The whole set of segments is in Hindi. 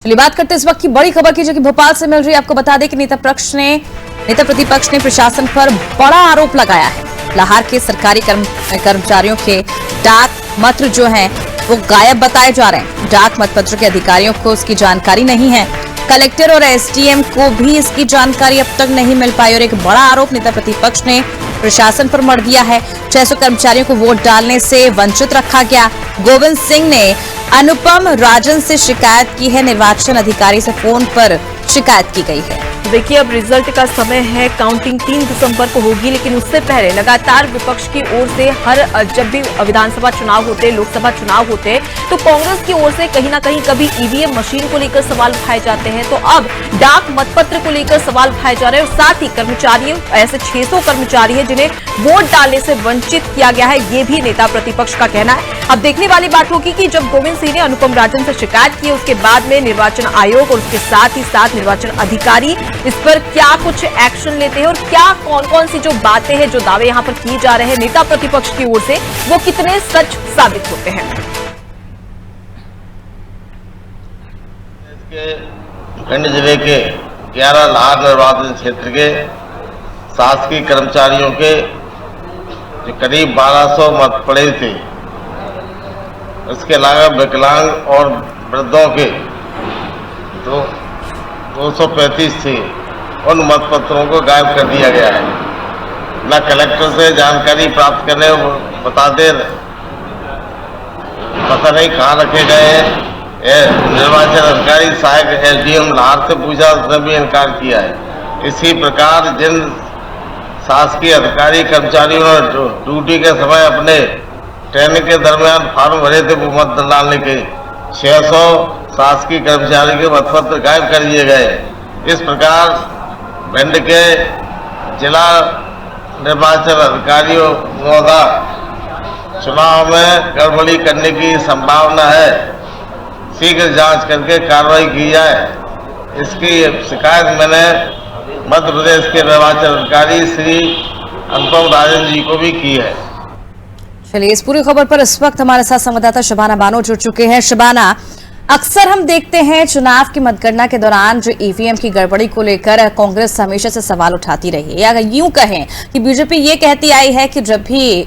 चलिए बात करते हैं इस वक्त की बड़ी खबर की, जो कि भोपाल से मिल रही है। आपको बता दें कि नेता प्रतिपक्ष ने प्रशासन पर बड़ा आरोप लगाया है। लाहौर के सरकारी कर्मचारियों के डाक मत जो हैं वो गायब बताए जा रहे हैं। डाक मतपत्र के अधिकारियों को उसकी जानकारी नहीं है। कलेक्टर और एसडीएम को भी इसकी जानकारी अब तक नहीं मिल पाई और एक बड़ा आरोप नेता प्रतिपक्ष ने प्रशासन पर मढ़ दिया है। 600 कर्मचारियों को वोट डालने से वंचित रखा गया। गोविंद सिंह ने अनुपम राजन से शिकायत की है। निर्वाचन अधिकारी से फोन पर शिकायत की गई है। देखिए, अब रिजल्ट का समय है, काउंटिंग 3 दिसंबर को होगी, लेकिन उससे पहले लगातार विपक्ष की ओर से जब भी विधानसभा चुनाव होते, लोकसभा चुनाव होते, तो कांग्रेस की ओर से कहीं ना कहीं कभी ईवीएम मशीन को लेकर सवाल उठाए जाते हैं, तो अब डाक मतपत्र को लेकर सवाल उठाए जा रहे हैं। और साथ ही कर्मचारी, ऐसे 600 कर्मचारी है जिन्हें वोट डालने से वंचित किया गया है, ये भी नेता प्रतिपक्ष का कहना है। अब देखने वाली बात होगी कि जब गोविंद सिंह ने अनुपम राजन से शिकायत की, उसके बाद में निर्वाचन आयोग और उसके साथ ही साथ निर्वाचन अधिकारी इस पर क्या कुछ एक्शन लेते हैं और क्या कौन-कौन सी जो बातें हैं, जो दावे यहां पर किए जा रहे हैं नेता प्रतिपक्ष की ओर से, वो कितने सच साबित होते हैं। भिंड जिले के 11 लाहौर निर्वाचन क्षेत्र के शासकीय कर्मचारियों के जो करीब 1200 मत पड़े थे, इसके अलावा विकलांग और वृद्धों के 235 थे, उन मतपत्रों को गायब कर दिया गया है। न कलेक्टर से जानकारी प्राप्त करने बताते, पता नहीं कहाँ रखे गए हैं। निर्वाचन अधिकारी सहायक एसडीएम लाहौर से पूछा, उसने भी इनकार किया है। इसी प्रकार जिन शासकीय अधिकारी कर्मचारियों ने ड्यूटी के समय अपने ट्रेनिंग के दरमियान फॉर्म भरे थे, वो मत डालने के 600 शासकीय कर्मचारी के मतपत्र गायब कर दिए गए। इस प्रकार भिंड के जिला निर्वाचन अधिकारियों द्वारा चुनाव में गड़बड़ी करने की संभावना है। शीघ्र जांच करके कार्रवाई की जाए, इसकी शिकायत मैंने मध्य प्रदेश के निर्वाचन अधिकारी श्री अनुपम राजन जी को भी की है। चलिए इस पूरी खबर पर इस वक्त हमारे साथ संवाददाता शबाना बानो जुड़ चुके हैं। शबाना, अक्सर हम देखते हैं चुनाव की मतगणना के दौरान जो ईवीएम की गड़बड़ी को लेकर कांग्रेस हमेशा से सवाल उठाती रही है, या यूं कहें कि बीजेपी ये कहती आई है कि जब भी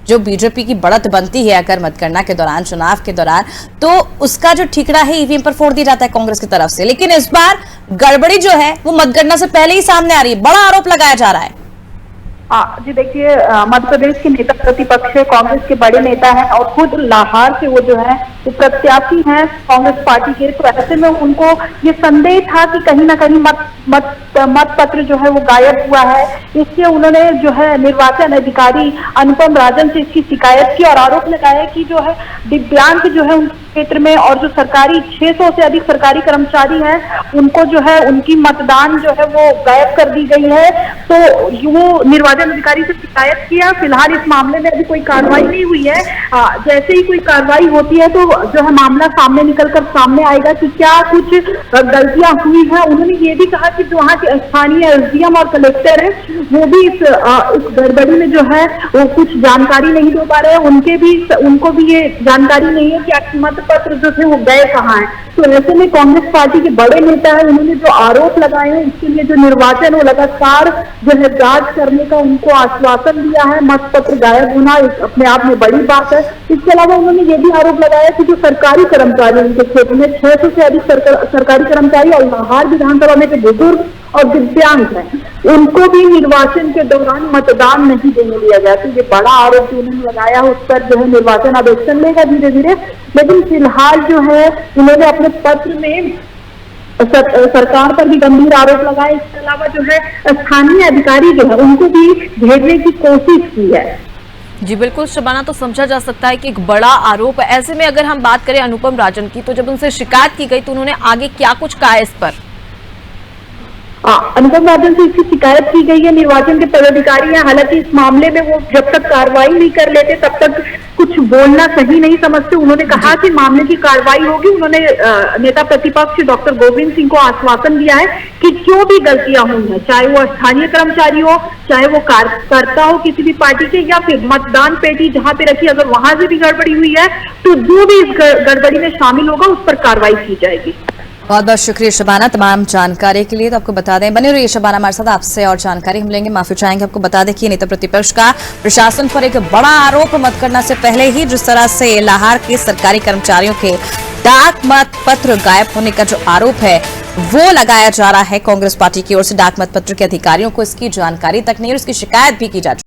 जो बीजेपी की बढ़त बनती है अगर मतगणना के दौरान, चुनाव के दौरान, तो उसका जो ठिकरा है ईवीएम पर फोड़ दिया जाता है कांग्रेस की तरफ से। लेकिन इस बार गड़बड़ी जो है वो मतगणना से पहले ही सामने आ रही है, बड़ा आरोप लगाया जा रहा है। जी देखिए, मध्य प्रदेश के नेता प्रतिपक्ष कांग्रेस के बड़े नेता हैं और खुद लाहौर से वो जो है वो प्रत्याशी हैं कांग्रेस पार्टी के। तो ऐसे में उनको ये संदेह था कि कहीं ना कहीं मत पत्र जो है वो गायब हुआ है। इसलिए उन्होंने जो है निर्वाचन अधिकारी अनुपम राजन से इसकी शिकायत की और आरोप लगाया कि जो है दिव्यांग जो है उनके क्षेत्र में और जो सरकारी 600 से अधिक सरकारी कर्मचारी हैं, उनको जो है उनकी मतदान जो है वो गायब कर दी गई है। तो वो निर्वाचन अधिकारी से शिकायत किया। फिलहाल इस मामले में अभी कोई कार्रवाई नहीं हुई है। जैसे ही कोई कार्रवाई होती है तो जो है मामला सामने निकलकर सामने आएगा कि क्या कुछ गलतियां हुई हैं। उन्होंने ये भी कहा कि जो वहाँ के स्थानीय एसडीएम और कलेक्टर है वो भी इस गड़बड़ी में जो है वो कुछ जानकारी नहीं दे पा रहे हैं। उनको भी ये जानकारी नहीं है कि मत पत्र जो थे वो गए कहाँ हैं। तो ऐसे में कांग्रेस पार्टी के बड़े नेता है, उन्होंने जो आरोप लगाए हैं इसके लिए जो निर्वाचन वो लगातार जो है जांच करने का उनको आश्वासन दिया है। मत पत्र गायब होना अपने आप में बड़ी बात है। इसके अलावा उन्होंने ये भी आरोप लगाया कि जो सरकारी कर्मचारी उनके क्षेत्र में 600 से अधिक सरकारी कर्मचारी और लाहौर विधानसभा में जो बुजुर्ग और दिव्यांग हैं, उनको भी निर्वाचन के दौरान मतदान नहीं देने दिया गया। तो ये बड़ा आरोप जो उन्होंने लगाया उस पर जो है निर्वाचन अब एक्शन लेगा धीरे धीरे। लेकिन फिलहाल जो है उन्होंने अपने पत्र में सरकार पर भी गंभीर आरोप लगाए। इसके अलावा जो है स्थानीय अधिकारी जो है उनको भी घेरने की कोशिश की है। जी बिल्कुल शबाना, तो समझा जा सकता है कि एक बड़ा आरोप है। ऐसे में अगर हम बात करें अनुपम राजन की, तो जब उनसे शिकायत की गई तो उन्होंने आगे क्या कुछ कहा इस पर? अनुपम राजन से इसकी शिकायत की गई है। निर्वाचन के पदाधिकारी हैं, हालांकि इस मामले में वो जब तक कार्रवाई नहीं कर लेते तब तक कुछ बोलना सही नहीं समझते। उन्होंने कहा कि मामले की कार्रवाई होगी। उन्होंने नेता प्रतिपक्ष डॉक्टर गोविंद सिंह को आश्वासन दिया है कि जो भी गलतियां हुई हैं, चाहे वो स्थानीय कर्मचारी हो, चाहे वो कार्यकर्ता हो किसी भी पार्टी के, या फिर मतदान पेटी जहां पे रखी अगर वहां से भी गड़बड़ी हुई है, तो जो भी इस गड़बड़ी में शामिल होगा उस पर कार्रवाई की जाएगी। बहुत बहुत शुक्रिया शबाना तमाम जानकारी के लिए। तो आपको बता दें, बने रहिए शबाना हमारे साथ, आपसे और जानकारी हम लेंगे। माफी चाहेंगे, आपको बता दें कि नेता प्रतिपक्ष का प्रशासन पर एक बड़ा आरोप मतगणना से पहले ही जिस तरह से लाहार के सरकारी कर्मचारियों के डाक मत पत्र गायब होने का जो आरोप है वो लगाया जा रहा है कांग्रेस पार्टी की ओर से। डाक मत पत्र के अधिकारियों को इसकी जानकारी तक नहीं और इसकी शिकायत भी की जा चुकी है।